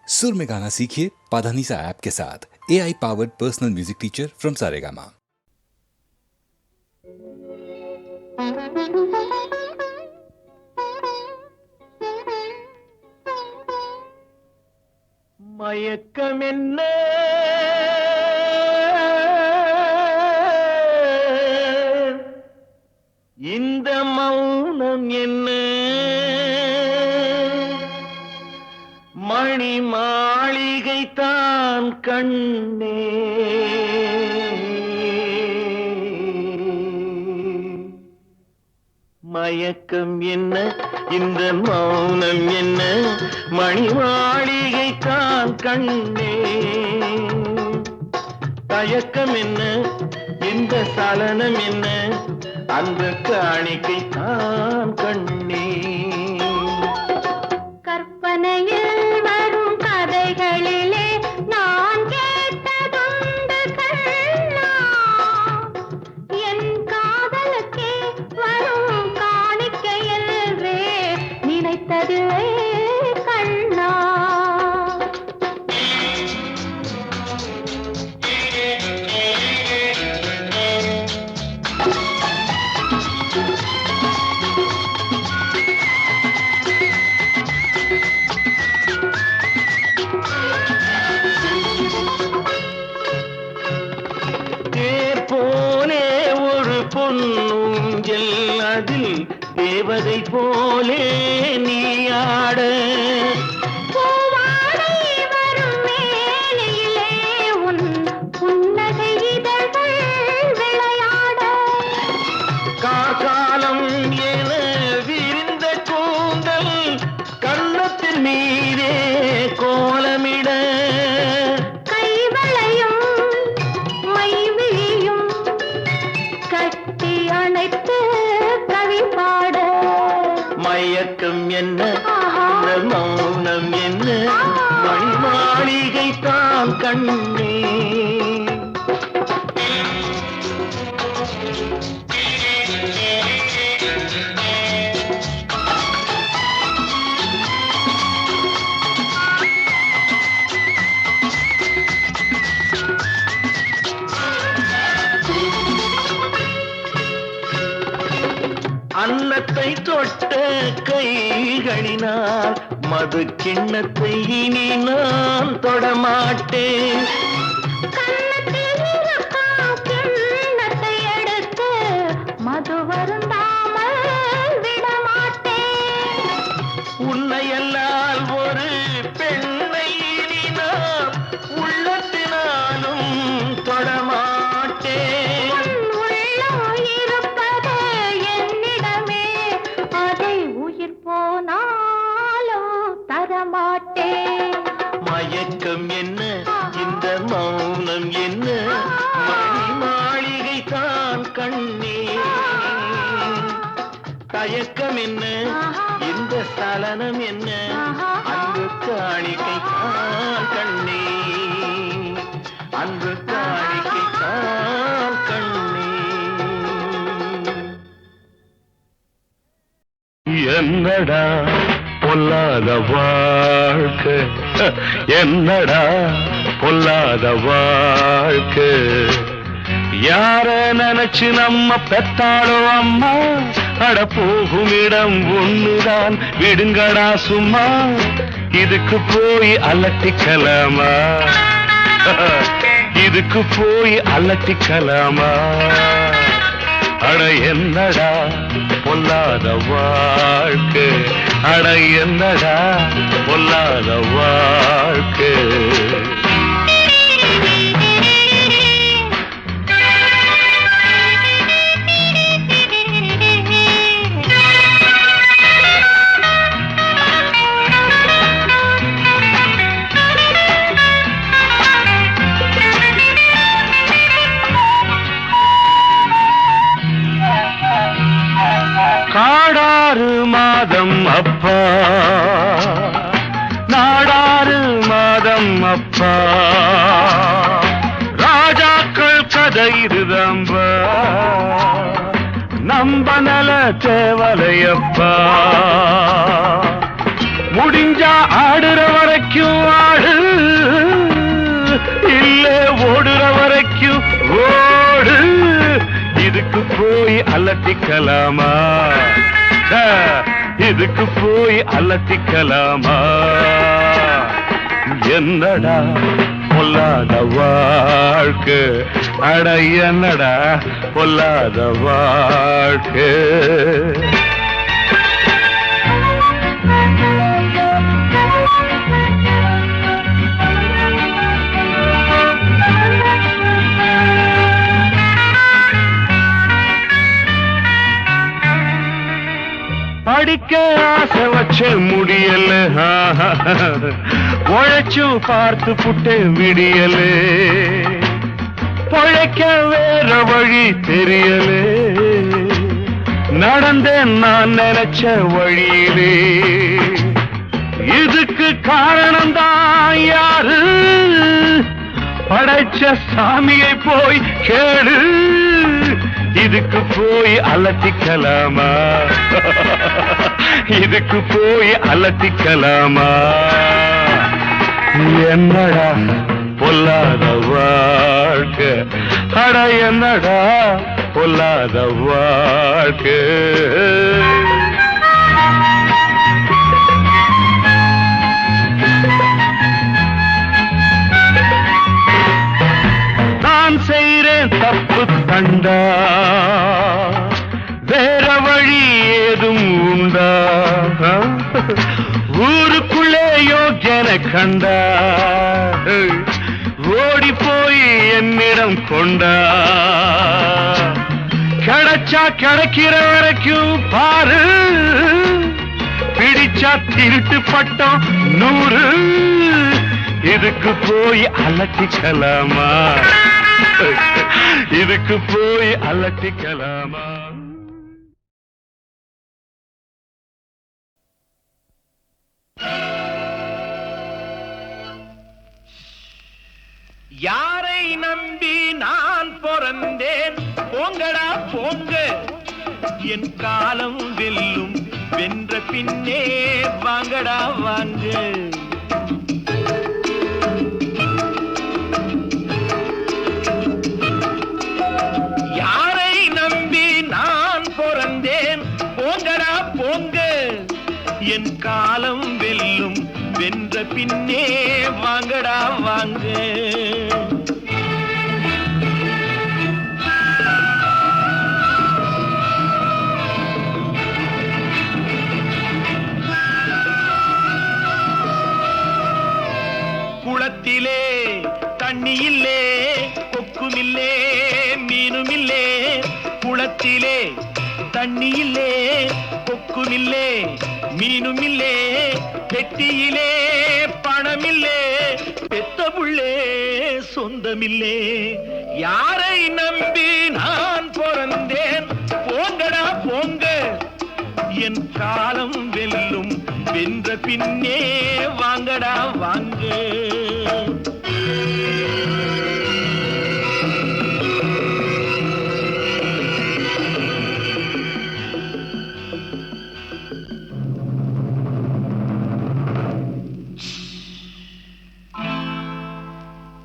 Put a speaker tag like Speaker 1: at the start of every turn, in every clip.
Speaker 1: सुर में गाना सीखिए पाधानीसा ऐप के साथ। AI powered personal music teacher from Saregama.
Speaker 2: மயக்கம் என்ன இந்த மௌனம் என்ன மணி மாளிகை தான் கண்ணே மயக்கம் என்ன இந்த மௌனம் என்ன மணி மாளிகை தான் கண்ணே தயக்கம் என்ன இந்த சலனம் என்ன அந்த காணிக்கை தான் கண்ணே
Speaker 3: கற்பனையில் வரும் கதைகளிலே நான் கேட்டதுண்டு கண்ணா என் காதலுக்கே வரும் காணிக்கையல்வே நினைத்ததுவே கண்ணா பொன்னூஞ்சல் அதில் தேவதை போலே நீ ஆட வரும் மேலையிலே உன் புன்னகை இதழ்கள் விளையாட காலம் என விரிந்த கூந்தல் கன்னத்தின் மீதே கோலமிட மயக்கம் என்ன இந்த மௌனம் என்ன மணி மாளிகை தான் கண்ணே அன்னத்தை தொட்ட கைகளினால் மது கிண்ணத்தை இனி நான் தொடமாட்டேன் கிண்ணத்தை எடுத்து மது வருந்தாமல் விடமாட்டேன் உன்னையல்லால் ஒரு பெண்ணை இனி நான் உள்ளத்தினாலும் தொடமாட்டேன் மயக்கம் என்ன இந்த மௌனம் என்ன மணி மாளிகை தான் கண்ணே தயக்கம் என்ன இந்த சலனம் என்ன அன்பு காணிக்கை தான் கண்ணே அன்பு காணிக்கை தான் கண்ணே என்னடா பொல்லாத வாழ்க்கை என்னடா பொல்லாத வாழ்க்கை யார நினைச்சு நம்ம பெத்தாளோ அம்மா அட போகும் இடம் ஒண்ணுதான் விடுங்கடா சும்மா இதுக்கு போய் அலட்டிக்கலாமா இதுக்கு போய் அலட்டிக்கலாமா அட என்னடா பொல்லாத வாழ்க்கை அட என்னடா பொல்லாத வாழ்க்கை காடாறு மாதம் அப்பா நாடாறு மாதம் அப்பா ராஜாக்கள் கதை இருதம்பா நம்ப நல தேவலையப்பா முடிஞ்சா ஆடுற வரைக்கும் ஆட அலட்டிக்கலாமா? இதுக்கு போய் அலட்டிக்கலாமா? என்னடா பொல்லாத வாழ்க்கை, அட என்னடா பொல்லாத வாழ்க்கை. படிக்க ஆசை வச்ச முடியல, உழைச்சும் பார்த்து புட்டு விடியல, பொழைக்க வேற வழி தெரியல, நடந்தேன் நான் நினைச்ச வழியிலே. இதுக்கு காரணம்தான் யாரு? படைச்ச சாமியை போய் கேளு. இதுக்கு போய் அலட்டிக்கலாமா? இதுக்கு போய் அலட்டிக்கலாமா? என்னடா பொல்லாத வாழ்க்கை, அட என்னடா பொல்லாத வாழ்க்கை. நான் செய்றேன் தப்பு கண்டா, வேற வழி ஏதும் உண்டா? ஊருக்குள்ளே யோக்கியன கண்டா, ஓடி போய் என்னிடம் கொண்டா. கிடைச்சா கிடைக்கிற வரைக்கும் பாரு, பிடிச்சா திருட்டு பட்டம் 100. இதுக்கு போய் அலட்டிக்கலாமா? இதுக்கு போய் அலட்டிக்கலாமா?
Speaker 2: யாரை நம்பி நான் பிறந்தேன்? போங்கடா போங்க, என் காலம் வெல்லும், வென்ற பின்னே வாங்கடா வாங்க. யாரை நம்பி நான் பிறந்தேன்? போங்கடா போங்க, என் காலம் வெல்லும், வென்ற பின்னே வாங்கடா வாங்க. குளத்திலே தண்ணி இல்லே, கொக்குமில்லே, மீனுமில்லே. குளத்திலே தண்ணி இல்லே, கொக்குமில்லே, மீனுமில்லே. பெட்டியிலே பணமில்லே, பெத்த புள்ளே சொந்தமில்லே. யாரை நம்பி நான் பிறந்தேன்? போங்கடா போங்க, என் காலம் வெல்லும், வென்ற பின்னே வாங்கடா வாங்க.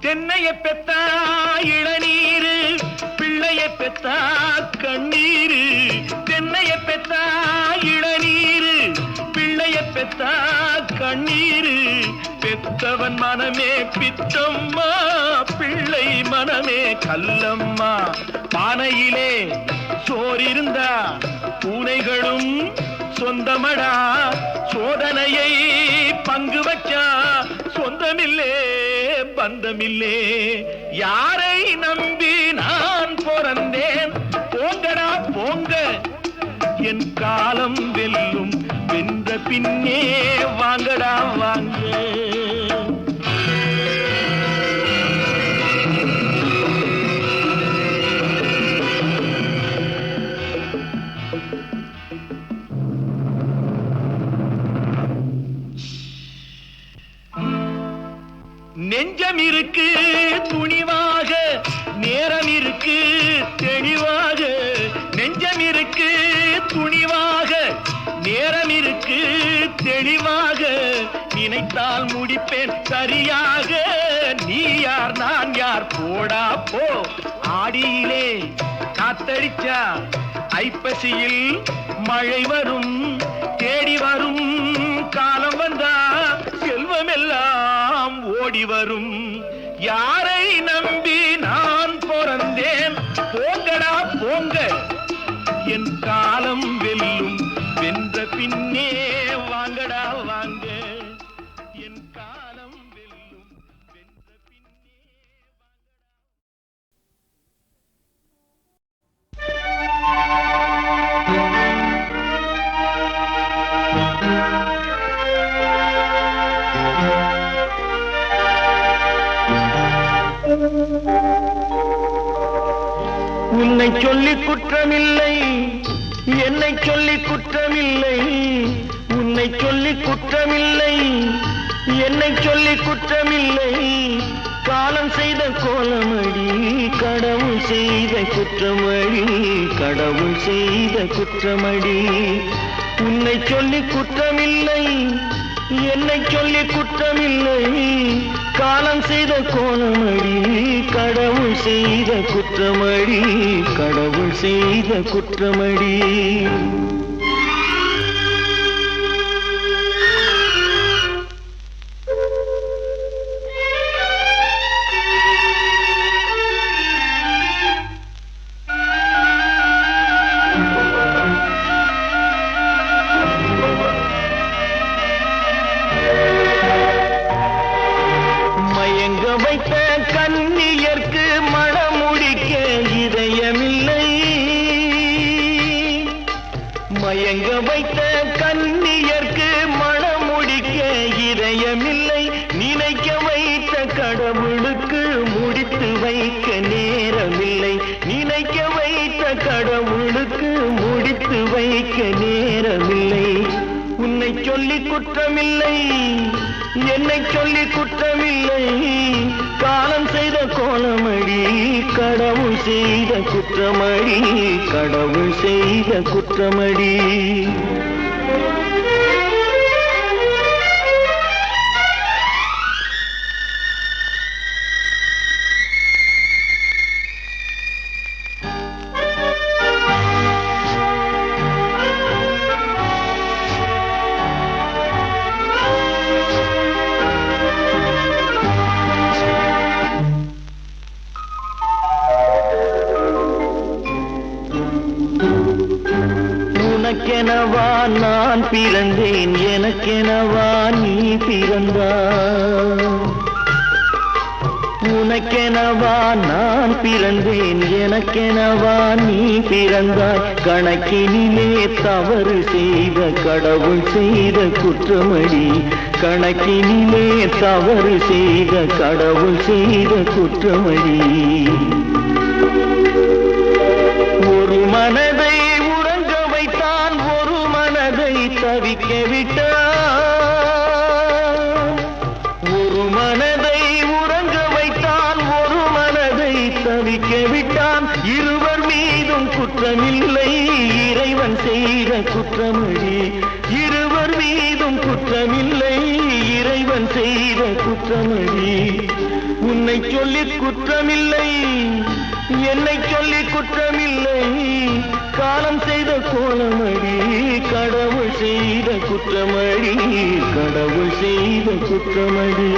Speaker 2: தென்னைய பெத்தா இளநீரு, பிள்ளைய பெத்தா கண்ணீரு. தென்னைய பெத்தா இளநீரு, பிள்ளைய பெத்தா கண்ணீரு. பெத்தவன் மனமே பித்தம்மா, பிள்ளை மனமே கல்லம்மா. பானையிலே சோறிருந்தா பூனைகளும் சொந்தமடா, சோதனையை பங்கு வச்சா சொந்தமில்லே பந்தமில்லே. யாரை நம்பி நான் பிறந்தேன்? போங்கடா போங்க, என் காலம் வெல்லும், வென்ற பின்னே வாங்கடா வாங்க. நெஞ்சம் இருக்கு துணிவாக, நேரம் இருக்கு தெளிவாக. நெஞ்சம் இருக்கு துணிவாக, நேரம் இருக்கு தெளிவாக. நினைத்தால் முடிப்பேன் சரியாக, நீ யார் நான் யார் போடா போ. ஆடியிலே காத்தடிச்சா ஐப்பசியில் மழை வரும் தேடி வரும் காலம் வந்தா செல்வமெல்லாம் ஓடி வரும். யாரை நம்பி நான் பிறந்தேன் போங்கடா போங்க, என் காலம் வெல்லும் வென்ற பின்னே வாங்கடா வாங்க, என் காலம் வெல்லும் வென்ற பின்னே
Speaker 4: உன்னை சொல்லி குற்றமில்லை, என்னை சொல்லி குற்றமில்லை, உன்னை சொல்லி குற்றமில்லை, என்னை சொல்லி குற்றமில்லை. காலம் செய்த கோலமடி, கடவுள் செய்த குற்றமடி, கடவுள் செய்த குற்றமடி. உன்னை சொல்லி குற்றமில்லை, என்னை சொல்லி குற்றமில்லை. காலம் செய்த கோலமடி, கடவுள் செய்த குற்றமடி, கடவுள் செய்த குற்றமடி. கன்னியர்க்கு மணமுடிக்க இதயமில்லை, மயங்க வைத்த கன்னியர்க்கு மணமுடிக்க இதயமில்லை. நினைக்க வைத்த கடவுளுக்கு முடித்து வைக்க நேரமில்லை, நினைக்க வைத்த கடவுளுக்கு முடித்து வைக்க நேரமில்லை. உன்னை சொல்லி குற்றமில்லை, என்னை சொல்லி குற்றமில்லை. காலம் செய்த கோலமடி, கடவுள் செய்த குற்றமடி, கடவுள் செய்த குற்றமடி. உனக்கெனவா நான் பிறந்தேன், எனக்கெனவா நீ பிறந்தாய். உனக்கெனவா நான் பிறந்தேன், எனக்கெனவா நீ பிறந்தாய். கணக்கினிலே தவறு செய்த கடவுள் செய்த குற்றமடி, கணக்கினிலே தவறு செய்த கடவுள் செய்த குற்றமடி. ஒரு மனதை உறங்க வைத்தான், ஒரு மனதை தவிக்க விட்டான். ஒரு மனதை உறங்க வைத்தான், ஒரு மனதை தவிக்க விட்டான். இருவர் மீதும் குற்றமில்லை, இறைவன் செய்த குற்றமடி. இருவர் மீதும் குற்றமில்லை, இறைவன் செய்த குற்றமடி. உன்னை சொல்லி குற்றமில்லை, என்னை சொல்லி குற்றமில்லை. காலம் செய்த கோலமடி, கடவுள் செய்த குற்றமடி, கடவுள் செய்த குற்றமடி.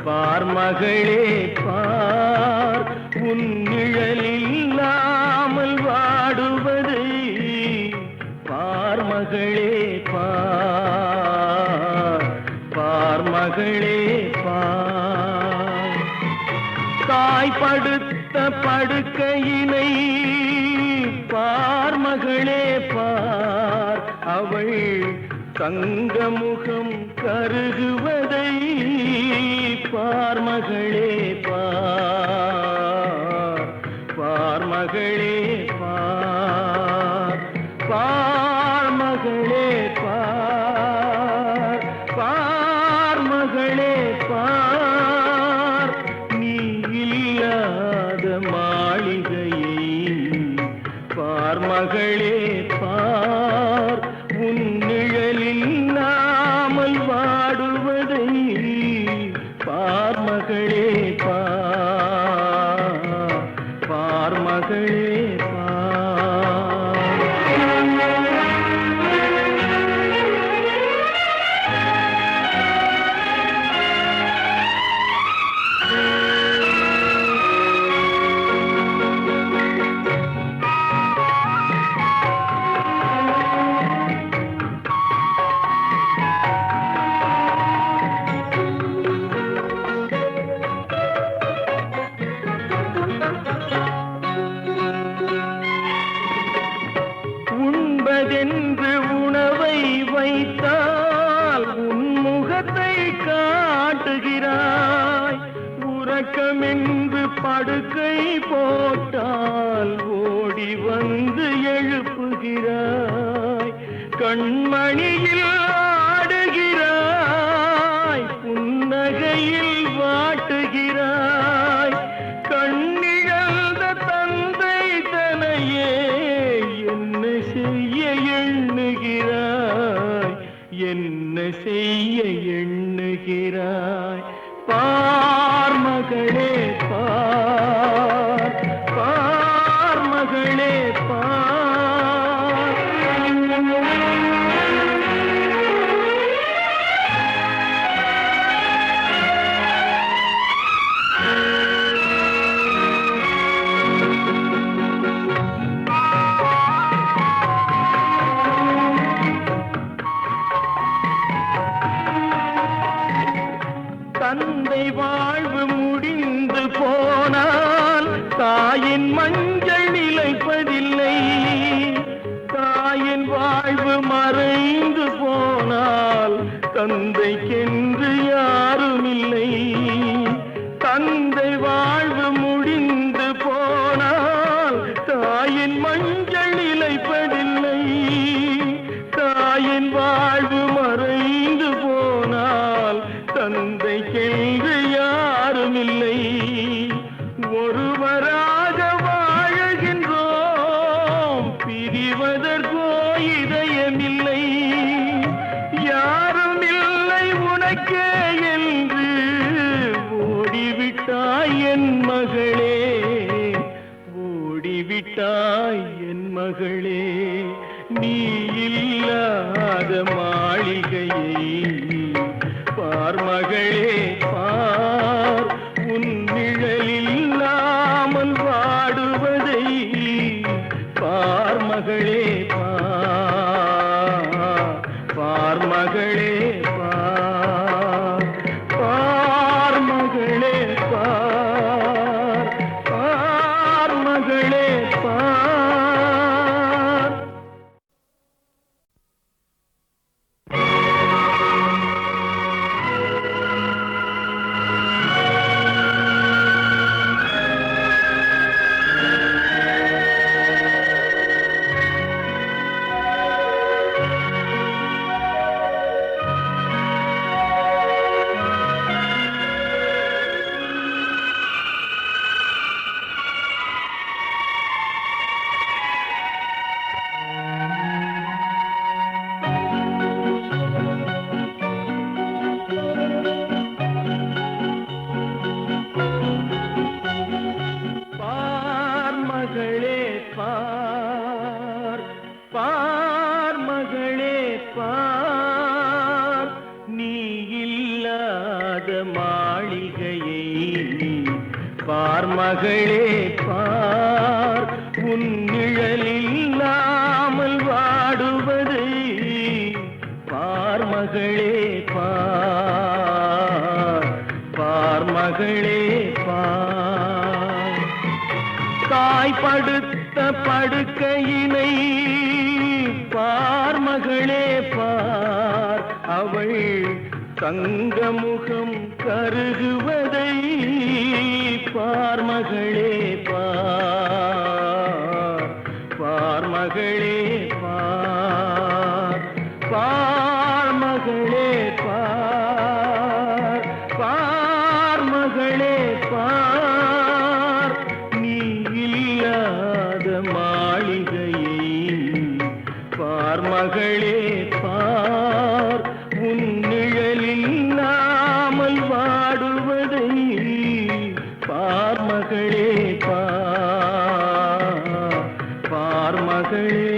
Speaker 4: பார் மகளே பார், உன் நிழலில்லாமல் வாழ பார்மகளே பார், தாய்படுத்த படுக்கையினை பார்மகளே பார், அவள் தங்கமுகம் கருகுவதை பார்மகளே பார், பார்மகளே பார், பார்மகளே பார், பார்மகளே பார், நீ இல்லாத மாளிகையை பார்மகளே பார், உன் நிழலில் இல்லாமல் வாடுவதை பார்மகளே பார், பார்மகளே உண்பதென்று உணவை வைத்தால் உன் முகத்தை காட்டுகிறாய், உறக்கமென்று படுக்கை போட்டால் ஓடி வந்து எழுப்புகிறாய், கண்மணியில் ஆடுகிறாய், புன்னகையில் வாட்டுகிறாய், கண்ணிழந்த தந்தை தனையே என்ன செய்ய எண்ணுகிறாய், என்ன செய்ய எண்ணுகிறாய், பார்மகளே பார், பார்மகளே பார். தந்தை வாழ்வு முடிந்து போனால் தாயின் மஞ்சள் நிலைப்பதில்லை, தாயின் வாழ்வு மறைந்து போனால் தந்தைக்கென்று யாருமில்லை, தந்தை வாழ்வு முடிந்து போனால் தாயின் மஞ்சள் நிலைப்பதில்லை, தாயின் வாழ்வு மறைந்து போனால் தந்தைக்கென்று யாருமில்லை, ஒருவராக வாழுகின்றோம் பிரிவதற்கோ இதயமில்லை, யாருமில்லை உனக்கே என்று ஓடிவிட்டாய் என் மகளே, ஓடிவிட்டாய் என் மகளே, நீ இல்லாத மாளிகையை பார்மகளே பார், உன் நிழலில் இல்லாமல் வாடுவதை பார்மகளே பார், பார்மகளே பார், பார்மகளே பார், பார்மகளே பார். பார்மகளே பார், உன் நிழலில் இல்லாமல் வாடுவதை பார்மகளே பார். பார்மகளே பார், தாய்படுத்த படுக்கையினை பார்மகளே பார், அவள் தங்கமுகம் கருகுவதை பார்மகளே பார், பார்மகளே பார், பார்மகளே பார், பார்மகளே பார், நீ இல்லாத மாளிகையை பார்மகளே பார், உன் நிழலில் இல்லாமல் வாடுவதை பார்மகளே பார், பார்மகளே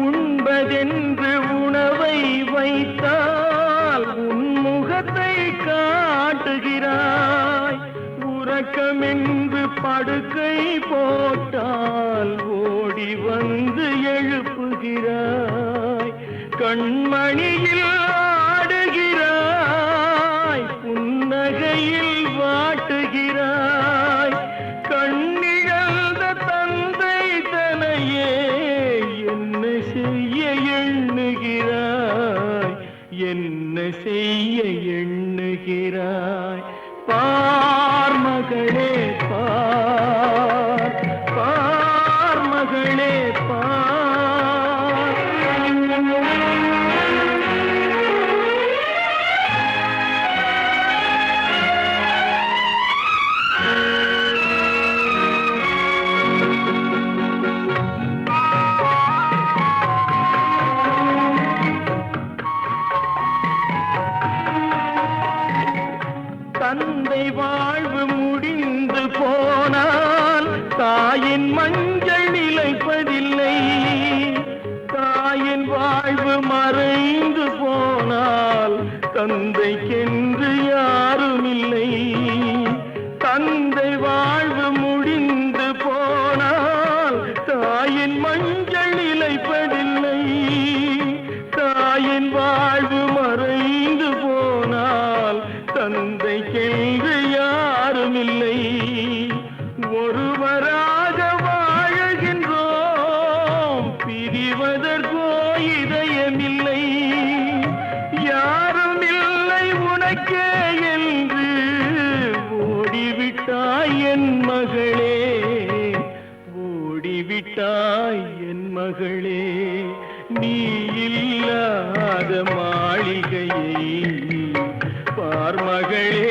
Speaker 4: உண்பதென்று உணவை வைத்தால் உன் முகத்தை காட்டுகிறாய், உறக்கமென்று படுக்கை போட்டால் ஓடி வந்து எழுப்புகிறாய், கண்மணியில் ஆடுகிறாய், புன்னகையில் வாட்டுகிறாய், கண்ணிழந்த தந்தை தனையே என்ன செய்ய எண்ணுகிறாய், என்ன செய்ய எண்ணுகிறாய், பார்மகளே பார், பார்மகளே பார். தந்தை வாழ்வு முடிந்து போனால் தாயின் மஞ்சள் நிலைப்பதில்லை, தாயின் வாழ்வு மறைந்து போனால் தந்தைக்கென்று யாருமில்லை, தந்தை வாழ்வு முடிந்து போனால் தாயின் மஞ்சள் நிலைப்பதில்லை, தாயின் வாழ்வு மறைந்து போனால் தந்தைக்கென்று யாருமில்லை, ஒருவராக வாழுகின்றோம் பிரிவதற்கோ இதயமில்லை, யாரும் இல்லை உனக்கே என்று ஓடிவிட்டாய் என் மகளே, ஓடிவிட்டாய் என் மகளே, நீ இல்லாத மாளிகையை பார்மகளே